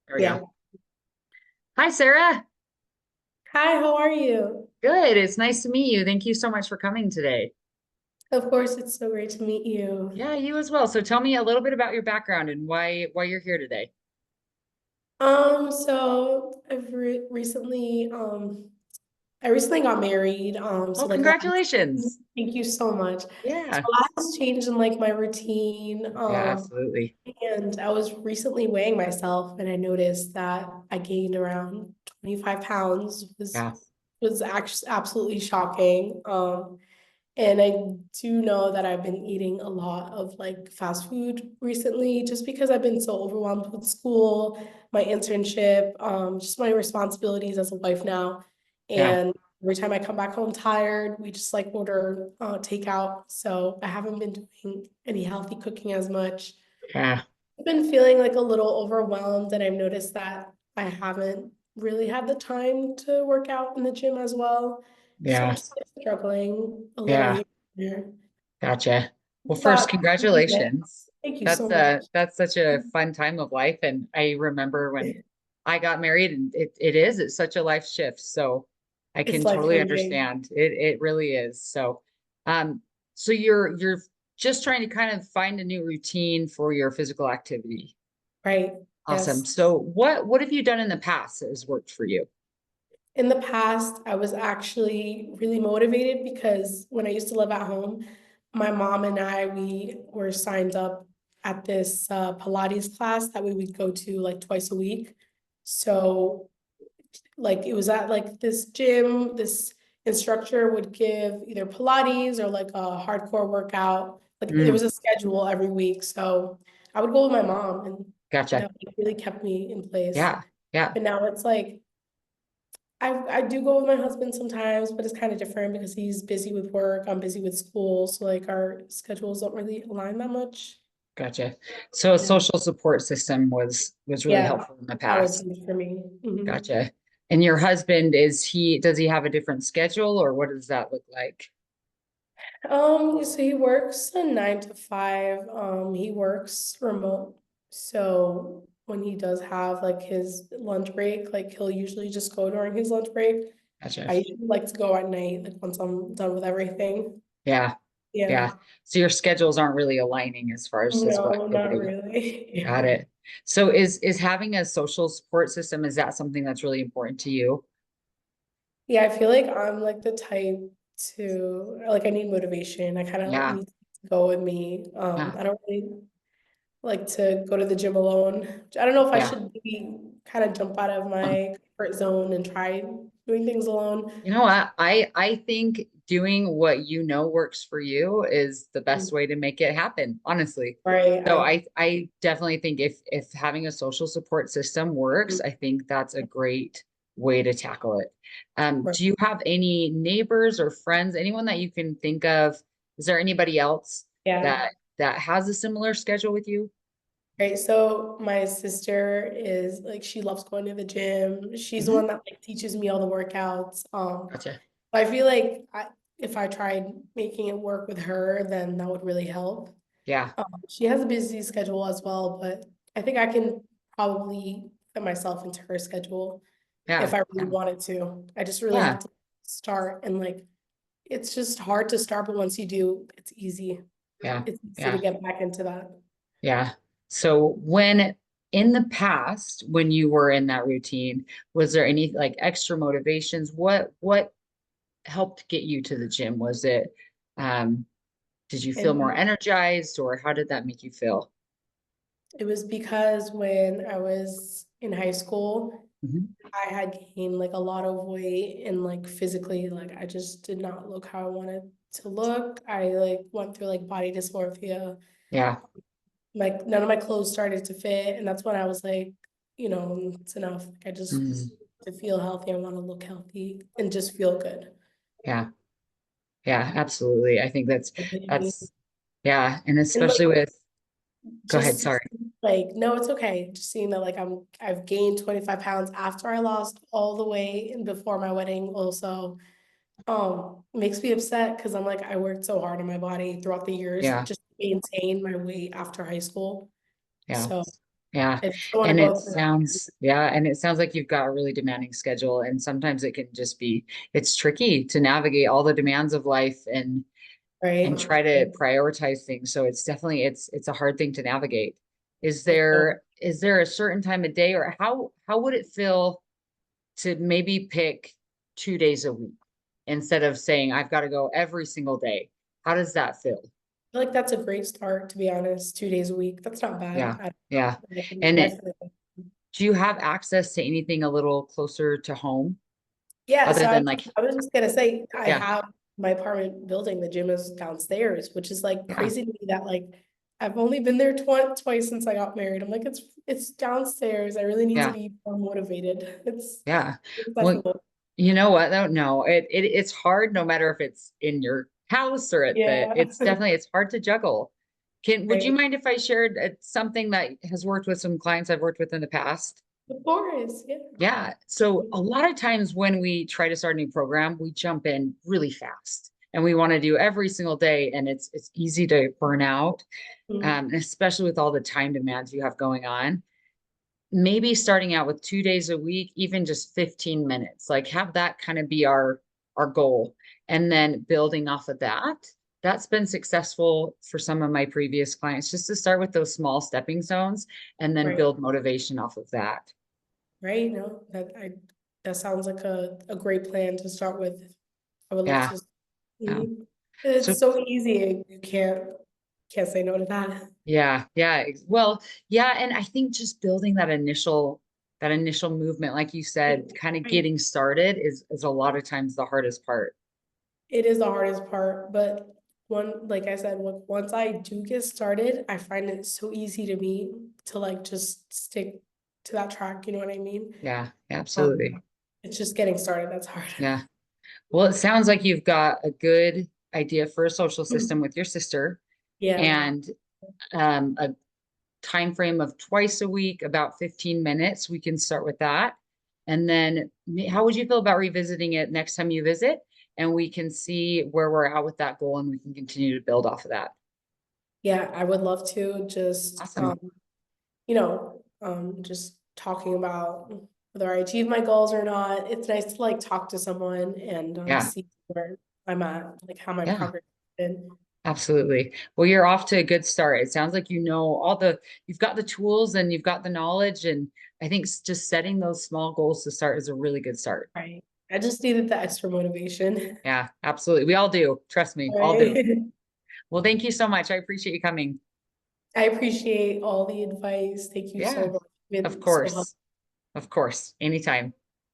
There we Yeah. go. Hi, Sarah. Hi, how are you? Good. It's nice to meet you. Thank you so much for coming today. Of course, it's so great to meet you. Yeah, you as well. So tell me a little bit about your background and why you're here today. So I've recently got married. Oh, So like a lot, congratulations. thank you so much. So Yeah. a lot has changed in like my routine. Yeah, absolutely. And I was recently weighing myself and I noticed that I gained around 25 pounds, Yeah. was actually absolutely shocking. And I do know that I've been eating a lot of like fast food recently just because I've been so overwhelmed with school, my internship, just my responsibilities as a wife now. Yeah. And every time I come back home tired, we just like order takeout. So I haven't been doing any healthy cooking as much. Yeah. I've been feeling like a little overwhelmed, and I've noticed that I haven't really had the time to work out in the gym as well. So I'm Yeah. just like, struggling a little Yeah. here and there. Gotcha. Well, first, But congratulations. thank you so That's much. that's such a fun time of life. And I remember when I got married and it's such a life shift. So I It's can life totally changing. understand. It really is. Um, so you're just trying to kind of find a new routine for your physical activity. Right. Awesome. Yes. So what have you done in the past that has worked for you? In the past, I was actually really motivated because when I used to live at home, my mom and I, we were signed up at this Pilates class that we would go to like twice a week. So like it was at like this gym, this instructor would give either Pilates or like a hardcore workout. Like there Mm, was a schedule every week. So I would go with my mom and gotcha. that really kept me in place. Yeah. Yeah. But now it's like I do go with my husband sometimes, but it's kind of different because he's busy with work, I'm busy with school. So like our schedules don't really align that much. Gotcha. So a Yeah. social support system was really Yeah. helpful in the That was past. huge for me. Mhm. Gotcha. And your husband, does he have a different schedule or what does that look like? So he works a 9 to 5. He works remote. So when he does have like his lunch break, like he'll usually just go during his lunch break. Gotcha. I usually like to go at night, like once I'm done with everything. Yeah. Yeah. Yeah. So your schedules aren't really aligning as far as what No, you're not doing. really. Got Yeah. it. So is having a social support system, is that something that's really important to you? Yeah, I feel like I'm like the type to like I need motivation. I kind of Yeah. need to go with me. Yeah. I don't really like to go to the gym alone. I don't know if I Yeah. should be kind of jump out of my comfort zone and try doing things alone. You know what? I think doing what you know works for you is the best way to make it happen, honestly. Right. So I definitely think if having a social support system works, I think that's a great way to tackle it. Right. Do you have any neighbors or friends, anyone that you can think of? Is there anybody else Yeah. that has a similar schedule with you? Right. So my sister is like she loves going to the gym. She's the Hmm. one that like teaches me all the workouts. Gotcha. I feel like if I tried making it work with her, then that would really help. Yeah. She has a busy schedule as well, but I think I can probably fit myself into her schedule if Yeah. I really Yeah. wanted to. I just really have Yeah. to start and like it's just hard to start, but once you do, it's easy. Yeah. It's easy to Yeah. get back into that. Yeah. So when in the past, when you were in that routine, was there any like extra motivations? What helped get you to the gym? Was it um did you feel more And energized or how did that make you feel? it was because when I was in high school, Mhm. I had gained like a lot of weight and like physically, like I just did not look how I wanted to look. I like went through like body dysmorphia. Yeah. Like none of my clothes started to fit, and that's when I was like, it's enough. Like, I just Mhm. to feel healthy. I want to look healthy and just feel good. Yeah. Yeah, absolutely. I think that's yeah, and And like especially with go ahead, just sorry. like no, it's okay. Just seeing that like I've gained 25 pounds after I lost all the weight and before my wedding also makes me upset because I'm like I worked so hard on my body throughout the years Yeah. just to maintain my weight after high school. Yeah. So Yeah. I just don't want to And go it through, sounds, yeah, and it sounds like you've got a really demanding schedule, and sometimes it can just be, it's tricky to navigate all the demands of life and right? try to prioritize things. So it's definitely, it's a hard thing to navigate. So, Is there a certain time of day, or how would it feel to maybe pick 2 days a week instead of saying I've got to go every single day? How does that feel? I feel like that's a great start, to be honest, 2 days a week. That's not Yeah. bad. Yeah. I can And definitely. do you have access to anything a little closer to home Yeah, other so than like, I was just gonna say, I yeah, have my apartment building, the gym is downstairs, which is like yeah, crazy to me that like I've only been there twice since I got married. I'm like, it's downstairs. I really need to yeah, be more motivated. It's yeah. Well, accessible. you know what? No, it's hard no matter if it's in your house or at the, Yeah, it's definitely, it's hard to juggle. Would you right. mind if I shared something that has worked with some clients I've worked with in the past? Of course, yeah. Yeah. So a lot of times when we try to start a new program, we jump in really fast and we want to do every single day, and it's easy to burn out, Mm, especially with all the time demands you have going on. Maybe starting out with 2 days a week, even just 15 minutes, like have that kind of be our goal. And then building off of that, that's been successful for some of my previous clients, just to start with those small stepping stones and then right, build motivation off of that. right. No, that sounds like a great plan to start with. I would love Yeah. to. Yeah. Mhm. So It's so easy. You can't say no to that. yeah, yeah. Well, yeah, and I think just building that initial movement, like you said, kind of Right. getting started is a lot of times the hardest part. It is the hardest part, but like I said, once I do get started, I find it so easy to me to like just stick to that track, you know what I mean? Yeah, Um, absolutely. it's just getting started that's hard. Yeah. Well, it sounds like you've got a good idea for a social system with your sister, Yeah, and a time frame of twice a week, about 15 minutes. We can start with that. And then how would you feel about revisiting it next time you visit? And we can see where we're at with that goal, and we can continue to build off of that. yeah, I would love to just Awesome. just talking about whether I achieve my goals or not. It's nice to like talk to someone and Yeah. see where I'm at, like how my Yeah. progress has been. Absolutely. Well, you're off to a good start. It sounds like you know you've got the tools and you've got the knowledge. And I think just setting those small goals to start is a really good start. Right. I just needed the extra motivation. Yeah, absolutely. We all do. Trust me, all do. Right. Well, thank you so much. I appreciate you coming. I appreciate all the advice. Thank you so Yeah, much. It's of been so helpful. course. Of course. Anytime.